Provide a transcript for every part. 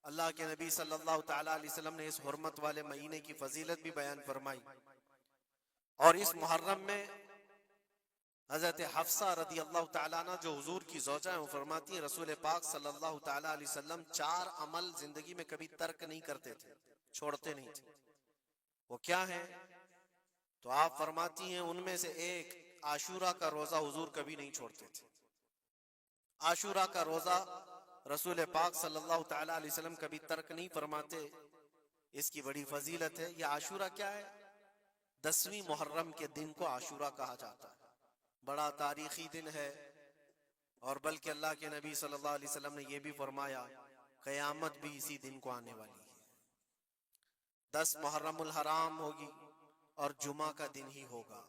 اللہ کے نبی صلی اللہ تعالیٰ علیہ وسلم نے اس حرمت والے مہینے کی فضیلت بھی بیان فرمائی، اور اس محرم میں حضرت حفصہ رضی اللہ تعالیٰ عنہ جو حضور کی زوجہ ہیں، وہ فرماتی ہیں رسول پاک صلی اللہ تعالیٰ علیہ وسلم 4 عمل زندگی میں کبھی ترک نہیں کرتے تھے، چھوڑتے نہیں تھے۔ وہ کیا ہیں؟ تو آپ فرماتی ہیں ان میں سے ایک عاشورہ کا روزہ حضور کبھی نہیں چھوڑتے تھے۔ عاشورہ کا روزہ رسول پاک صلی اللہ تعالیٰ علیہ وسلم کبھی ترک نہیں فرماتے، اس کی بڑی فضیلت ہے۔ یہ عاشورہ کیا ہے؟ 10ویں محرم کے دن کو عاشورہ کہا جاتا ہے، بڑا تاریخی دن ہے، اور بلکہ اللہ کے نبی صلی اللہ علیہ وسلم نے یہ بھی فرمایا قیامت بھی اسی دن کو آنے والی ہے۔ 10 محرم الحرام ہوگی اور جمعہ کا دن ہی ہوگا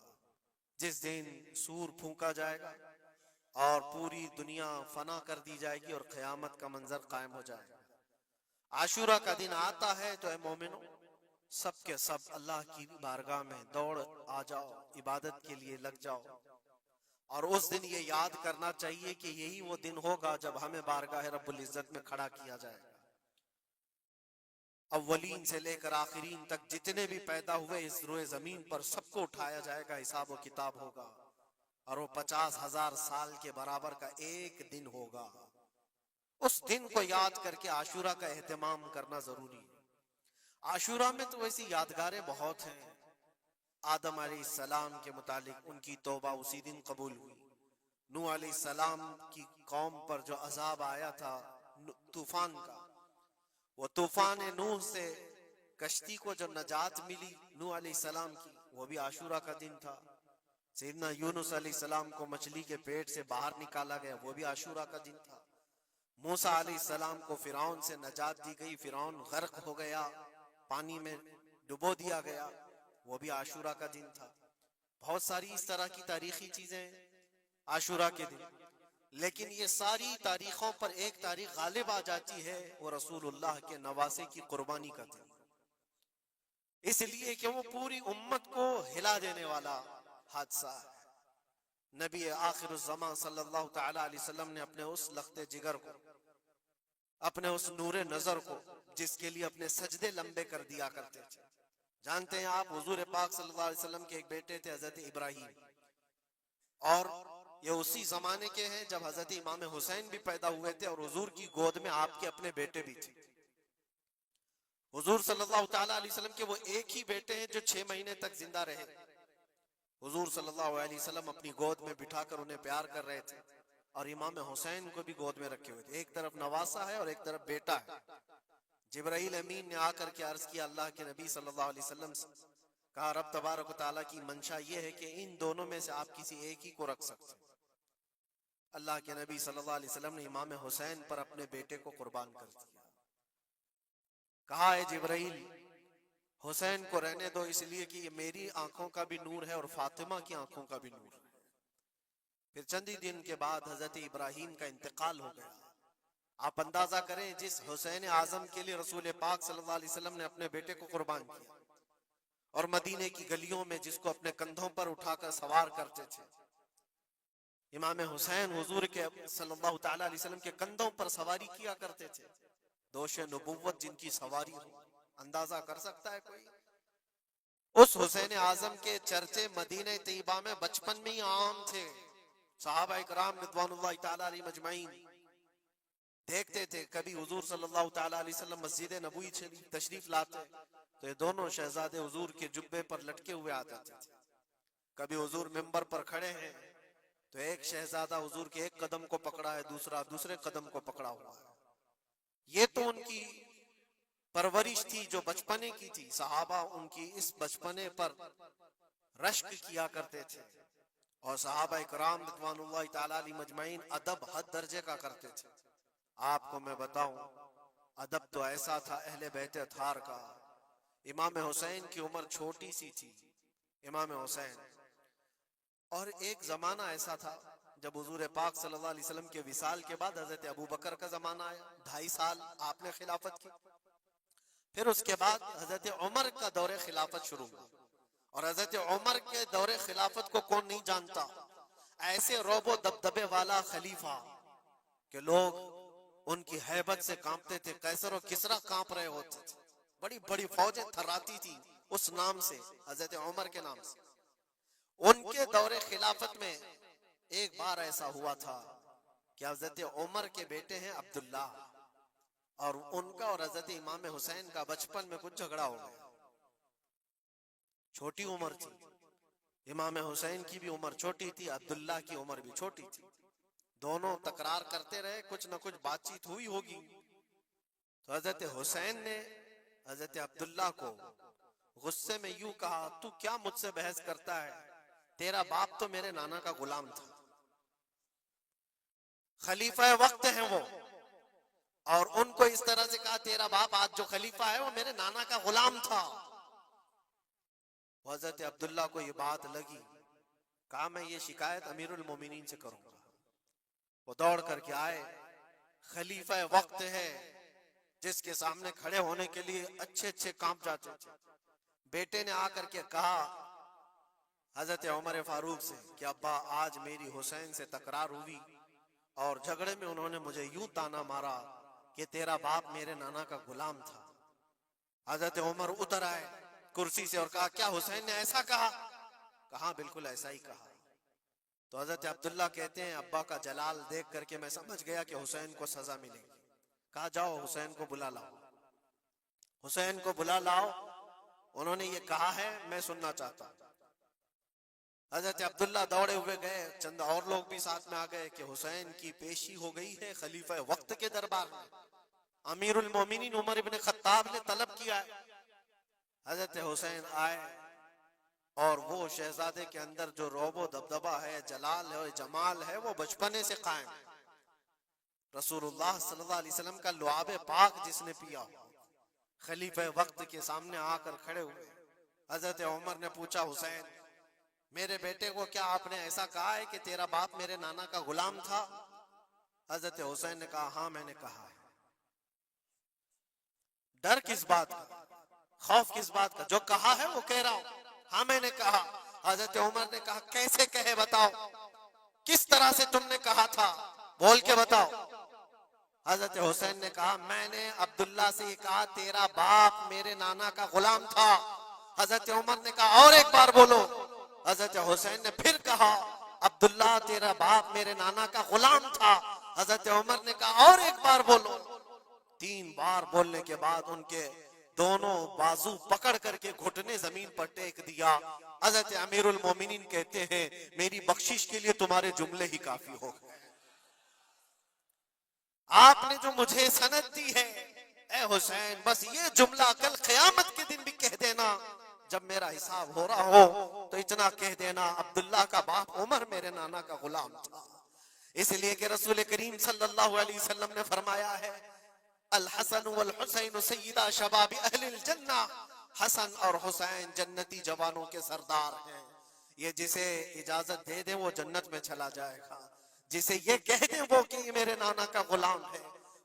جس دن سور پھونکا جائے گا اور پوری دنیا فنا کر دی جائے گی اور قیامت کا منظر قائم ہو جائے گا۔ عاشورہ کا دن آتا ہے تو اے مومنو سب کے سب اللہ کی بارگاہ میں دوڑ آ جاؤ، عبادت کے لیے لگ جاؤ، اور اس دن یہ یاد کرنا چاہیے کہ یہی وہ دن ہوگا جب ہمیں بارگاہ رب العزت میں کھڑا کیا جائے گا۔ اولین سے لے کر آخرین تک جتنے بھی پیدا ہوئے اس روئے زمین پر سب کو اٹھایا جائے گا، حساب و کتاب ہوگا، اور وہ 50,000 سال کے برابر کا ایک دن ہوگا۔ اس دن کو یاد کر کے عاشورہ کا اہتمام کرنا ضروری ہے۔ عاشورہ میں تو ویسی یادگاریں بہت ہیں۔ آدم علیہ السلام کے متعلق ان کی توبہ اسی دن قبول ہوئی۔ نوح علیہ السلام کی قوم پر جو عذاب آیا تھا طوفان کا، وہ طوفان نوح سے کشتی کو جو نجات ملی نوح علیہ السلام کی، وہ بھی عاشورہ کا دن تھا۔ سیدنا یونس علیہ السلام کو مچھلی کے پیٹ سے باہر نکالا گیا، وہ بھی عاشورہ کا دن تھا۔ موسیٰ علیہ السلام کو فرعون سے نجات دی گئی، فرعون غرق ہو گیا، پانی میں ڈبو دیا گیا، وہ بھی عاشورہ کا دن تھا۔ بہت ساری اس طرح کی تاریخی چیزیں عاشورہ کے دن، لیکن یہ ساری تاریخوں پر ایک تاریخ غالب آ جاتی ہے، وہ رسول اللہ کے نواسے کی قربانی کا دن، اس لیے کہ وہ پوری امت کو ہلا دینے والا حادثہ ہے۔ نبی آخر الزمان صلی اللہ تعالیٰ علیہ وسلم نے اپنے اس لخت جگر کو، اپنے اس نور نظر کو، جس کے لیے اپنے سجدے لمبے کر دیا کرتے تھے، جانتے ہیں آپ حضور پاک صلی اللہ علیہ وسلم کے ایک بیٹے تھے حضرت ابراہیم، اور یہ اسی زمانے کے ہیں جب حضرت امام حسین بھی پیدا ہوئے تھے، اور حضور کی گود میں آپ کے اپنے بیٹے بھی تھے۔ حضور صلی اللہ تعالیٰ علیہ وسلم کے وہ ایک ہی بیٹے ہیں جو 6 مہینے تک زندہ رہے۔ حضور صلی اللہ علیہ وسلم اپنی گود میں بٹھا کر انہیں پیار کر رہے تھے، اور امام حسین کو بھی گود میں رکھے ہوئے تھے۔ ایک طرف نواسا ہے اور ایک طرف بیٹا ہے۔ جبرائیل امین نے آ کر کے عرض کیا اللہ کے نبی صلی اللہ علیہ وسلم سے، کہا رب تبارک و تعالیٰ کی منشا یہ ہے کہ ان دونوں میں سے آپ کسی ایک ہی کو رکھ سکتے ہیں۔ اللہ کے نبی صلی اللہ علیہ وسلم نے امام حسین پر اپنے بیٹے کو قربان کر دیا۔ کہا اے جبرائیل حسین کو رہنے دو، اس لیے کہ یہ میری آنکھوں کا بھی نور ہے اور فاطمہ کی آنکھوں کا بھی نور ہے۔ پھر چندی دن کے بعد حضرت ابراہیم کا انتقال ہو گیا۔ آپ اندازہ کریں جس حسین اعظم کے لیے رسول پاک صلی اللہ علیہ وسلم نے اپنے بیٹے کو قربان کیا، اور مدینے کی گلیوں میں جس کو اپنے کندھوں پر اٹھا کر سوار کرتے تھے، امام حسین حضور کے صلی اللہ تعالیٰ علیہ وسلم کے کندھوں پر سواری کیا کرتے تھے۔ دوش نبوت جن کی سواری ہو، اندازہ کر سکتا ہے کوئی؟ اس حسین اعظم کے چرچے مدینہ طیبہ میں بچپن میں ہی عام تھے۔ صحابہ اکرام رضوان اللہ تعالیٰ علیہ مجمعین دیکھتے تھے، کبھی حضور صلی اللہ تعالیٰ علیہ وسلم مسجد نبوی تشریف لاتے تو یہ دونوں شہزادے حضور کے جبے پر لٹکے ہوئے آتے تھے۔ کبھی حضور منبر پر کھڑے ہیں تو ایک شہزادہ حضور کے ایک قدم کو پکڑا ہے، دوسرا دوسرے قدم کو پکڑا ہوا ہے۔ یہ تو ان کی پرورش تھی جو بچپنے کی تھی۔ صحابہ ان کی اس بچپنے پر رشک کیا کرتے تھے، اور صحابہ اکرام رضوان اللہ تعالیٰ علیہ مجمعین ادب حد درجے کا کرتے تھے۔ آپ کو میں بتاؤں ادب تو ایسا تھا اہل بیت اطہار کا۔ امام حسین کی عمر چھوٹی سی تھی، امام حسین، اور ایک زمانہ ایسا تھا جب حضور پاک صلی اللہ علیہ وسلم کے وصال کے بعد حضرت ابو بکر کا زمانہ آیا، 2.5 سال آپ نے خلافت کی۔ پھر اس کے بعد حضرت عمر کا دور خلافت شروع ہوا، اور حضرت عمر کے دور خلافت کو کون نہیں جانتا؟ ایسے روب و دبدبے والا خلیفہ کہ لوگ ان کی ہیبت سے کانپتے تھے، قیصر و کسریٰ کانپ رہے ہوتے تھے، بڑی بڑی فوجیں تھراتی تھی اس نام سے، حضرت عمر کے نام سے۔ ان کے دور خلافت میں ایک بار ایسا ہوا تھا کہ حضرت عمر کے بیٹے ہیں عبداللہ، اور ان کا اور حضرت امام حسین کا بچپن میں کچھ جھگڑا ہو گیا، چھوٹی عمر تھی، امام حسین کی بھی عمر چھوٹی تھی، عبداللہ کی عمر بھی چھوٹی تھی، دونوں تکرار کرتے رہے، کچھ نہ کچھ بات چیت ہوئی ہوگی۔ تو حضرت حسین نے حضرت عبداللہ کو غصے میں یوں کہا، تو کیا مجھ سے بحث کرتا ہے؟ تیرا باپ تو میرے نانا کا غلام تھا، خلیفہ وقت ہیں وہ، اور ان کو اس طرح سے کہا تیرا باپ آج جو خلیفہ ہے وہ میرے نانا کا غلام تھا۔ حضرت عبداللہ کو یہ بات لگی، کہا میں یہ شکایت امیر المومنین سے کروں گا۔ وہ دوڑ کر کے آئے، خلیفہ وقت ہے جس کے سامنے کھڑے ہونے کے لیے اچھے اچھے کانپ جاتے تھے، بیٹے نے آ کر کے کہا حضرت عمر فاروق سے کہ ابا آج میری حسین سے تکرار ہوئی اور جھگڑے میں انہوں نے مجھے یوں تانا مارا کہ تیرا باپ میرے نانا کا غلام تھا۔ حضرت عمر اتر آئے کرسی سے اور کہا کیا حسین نے ایسا کہا؟ کہا بالکل ایسا ہی کہا۔ تو حضرت عبداللہ کہتے ہیں ابا کا جلال دیکھ کر کے میں سمجھ گیا کہ حسین کو سزا ملے گی، کہا جاؤ حسین کو بلا لاؤ، حسین کو بلا لاؤ، انہوں نے یہ کہا ہے میں سننا چاہتا ہوں۔ حضرت عبداللہ دوڑے ہوئے گئے، چند اور لوگ بھی ساتھ میں آ گئے کہ حسین کی پیشی ہو گئی ہے خلیفہ وقت کے دربار میں، امیر المومنین عمر ابن خطاب نے طلب کیا ہے۔ حضرت حسین آئے اور وہ شہزادے کے اندر جو رعب و دبدبہ ہے، جلال ہے، جمال ہے، وہ بچپنے سے قائم ہے۔ رسول اللہ صلی اللہ علیہ وسلم کا لعاب پاک جس نے پیا، خلیفہ وقت کے سامنے آ کر کھڑے ہوئے۔ حضرت عمر نے پوچھا حسین میرے بیٹے کو کیا آپ نے ایسا کہا ہے کہ تیرا باپ میرے نانا کا غلام تھا؟ حضرت حسین نے کہا ہاں میں نے کہا ہے۔ ڈر کس بات کا، خوف کس بات کا؟ جو کہا ہے وہ کہہ رہا ہوں، ہاں میں نے کہا۔ حضرت عمر نے کہا کیسے کہے بتاؤ، کس طرح سے تم نے کہا تھا، بول کے بتاؤ۔ حضرت حسین نے کہا میں نے عبداللہ سے یہ کہا تیرا باپ میرے نانا کا غلام تھا۔ حضرت عمر نے کہا اور ایک بار بولو۔ حضرت حسین نے پھر کہا عبداللہ تیرا باپ میرے نانا کا غلام تھا۔ حضرت عمر نے کہا اور ایک بار بولو۔ 3 بار بولنے کے بعد ان کے دونوں بازو پکڑ کر کے گھٹنے زمین پر ٹیک دیا۔ حضرت امیر المومنین کہتے ہیں میری بخشش کے لیے تمہارے جملے ہی کافی ہو گئے، آپ نے جو مجھے سند دی ہے اے حسین بس یہ جملہ کل قیامت کے دن بھی کہہ دینا، جب میرا حساب ہو رہا ہو تو اتنا کہہ دینا عبداللہ کا باپ عمر میرے نانا کا غلام تھا۔ اس لیے کہ رسول کریم صلی اللہ علیہ وسلم نے فرمایا ہے الحسن والحسین سیدہ شباب اہل الجنہ، حسن اور حسین جنتی جوانوں کے سردار ہیں۔ یہ جسے اجازت دے دیں وہ جنت میں چلا جائے گا، جسے یہ کہہ دیں وہ کہ یہ میرے نانا کا غلام ہے۔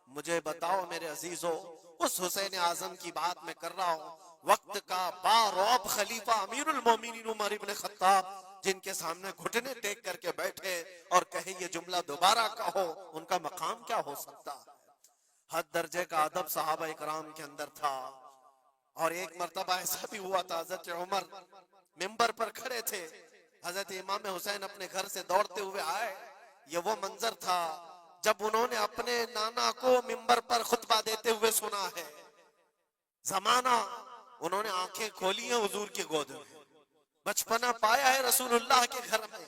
مجھے بتاؤ میرے عزیزو، اس حسین اعظم کی بات میں کر رہا ہوں، وقت کا باروب خلیفہ امیر المومنین عمر ابن خطاب جن کے سامنے گھٹنے ٹیک کر کے بیٹھے اور کہے یہ جملہ دوبارہ کہو، ان کا مقام کیا ہو سکتا؟ حد درجے کا ادب صحابہ اکرام کے اندر تھا۔ اور ایک مرتبہ ایسا بھی ہوا تھا حضرت عمر ممبر پر کھڑے تھے، حضرت امام حسین اپنے گھر سے دوڑتے ہوئے آئے، یہ وہ منظر تھا جب انہوں نے اپنے نانا کو ممبر پر خطبہ دیتے ہوئے سنا ہے۔ زمانہ انہوں نے آنکھیں کھولی ہیں حضور کی گود میں، بچپنا پایا ہے رسول اللہ کے گھر میں،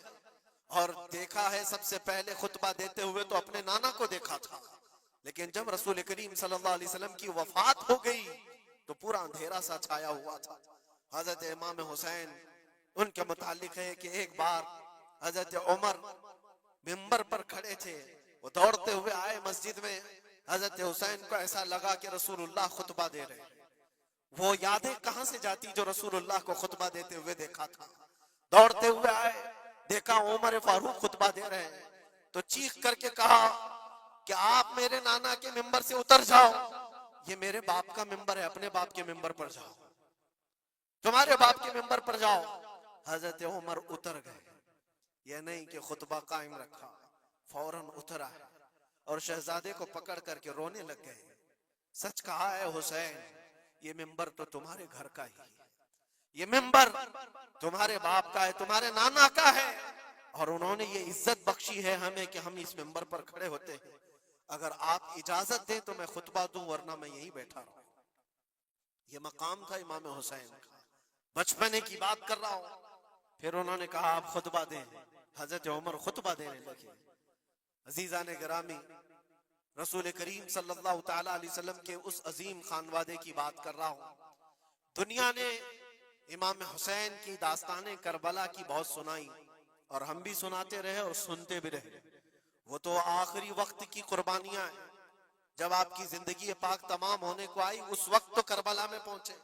اور دیکھا ہے سب سے پہلے خطبہ دیتے ہوئے تو اپنے نانا کو دیکھا تھا، لیکن جب رسول کریم صلی اللہ علیہ وسلم کی وفات ہو گئی تو پورا اندھیرا سا چھایا ہوا تھا۔ حضرت امام حسین ان کے متعلق ہے کہ ایک بار حضرت عمر ممبر پر کھڑے تھے، وہ دوڑتے ہوئے آئے مسجد میں، حضرت حسین کو ایسا لگا کہ رسول اللہ خطبہ دے رہے ہیں، وہ یادیں کہاں سے جاتی جو رسول اللہ کو خطبہ دیتے ہوئے دیکھا تھا۔ دوڑتے ہوئے آئے، دیکھا عمر فاروق خطبہ دے رہے ہیں، تو چیخ کر کے کہا کہ آپ میرے نانا کے ممبر سے اتر جاؤ، یہ میرے باپ کا ممبر ہے، اپنے باپ کے ممبر پر جاؤ، تمہارے باپ کے ممبر پر جاؤ۔ حضرت عمر اتر گئے، یہ نہیں کہ خطبہ قائم رکھا، فوراً اتر آئے اور شہزادے کو پکڑ کر کے رونے لگ گئے. سچ کہا ہے حسین، یہ ممبر تو تمہارے گھر کا ہی ہے، یہ ممبر تمہارے باپ کا ہے، تمہارے نانا کا ہے، اور انہوں نے یہ عزت بخشی ہے ہمیں کہ ہم اس ممبر پر کھڑے ہوتے ہیں. اگر آپ اجازت دیں تو میں خطبہ دوں، ورنہ میں یہیں بیٹھا رہوں. یہ مقام تھا امام حسین کا. بچپنے کی بات کر رہا ہوں. پھر انہوں نے کہا آپ خطبہ دیں. حضرت عمر خطبہ دینے لگے. عزیزان گرامی، رسول کریم صلی اللہ تعالی علیہ وسلم کے اس عظیم خانوادے کی بات کر رہا ہوں. دنیا نے امام حسین کی داستانیں کربلا کی بہت سنائی، اور ہم بھی سناتے رہے اور سنتے بھی رہے. وہ تو آخری وقت کی قربانیاں ہیں. جب آپ کی زندگی پاک تمام ہونے کو آئی اس وقت تو کربلا میں پہنچے،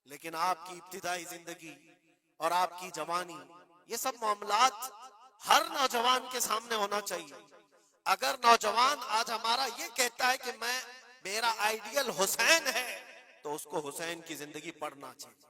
لیکن آپ کی ابتدائی زندگی اور آپ کی جوانی، یہ سب معاملات ہر نوجوان کے سامنے ہونا چاہیے. اگر نوجوان آج ہمارا یہ کہتا ہے کہ میرا آئیڈیل حسین ہے، تو اس کو حسین کی زندگی پڑھنا چاہیے.